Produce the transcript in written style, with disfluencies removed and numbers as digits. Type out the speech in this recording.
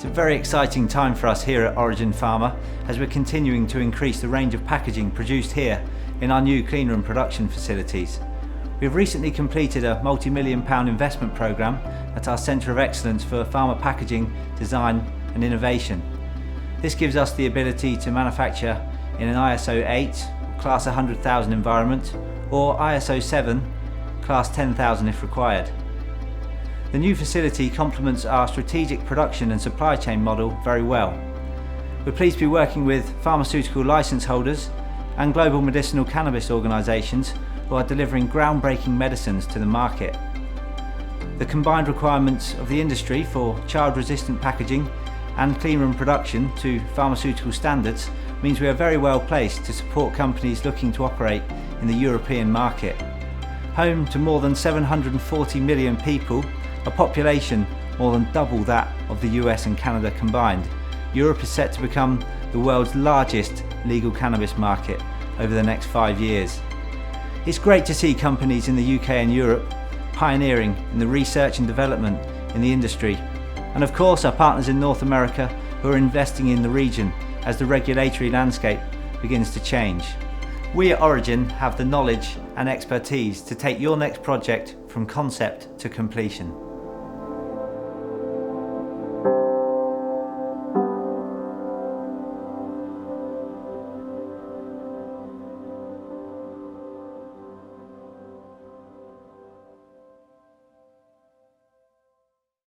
It's a very exciting time for us here at Origin Pharma as we're continuing to increase the range of packaging produced here in our new Cleanroom production facilities. We have recently completed a multi-million-pound investment programme at our Centre of Excellence for Pharma Packaging, Design and Innovation. This gives us the ability to manufacture in an ISO 8, Class 100,000 environment, or ISO 7, Class 10,000 if required. The new facility complements our strategic production and supply chain model very well. We're pleased to be working with pharmaceutical licence holders and global medicinal cannabis organisations who are delivering groundbreaking medicines to the market. The combined requirements of the industry for child-resistant packaging and cleanroom production to pharmaceutical standards means we are very well placed to support companies looking to operate in the European market. Home to more than 740 million people, a population more than double that of the US and Canada combined, Europe is set to become the world's largest legal cannabis market over the next 5 years. It's great to see companies in the UK and Europe pioneering in the research and development in the industry, and of course our partners in North America who are investing in the region as the regulatory landscape begins to change. We at Origin have the knowledge and expertise to take your next project from concept to completion.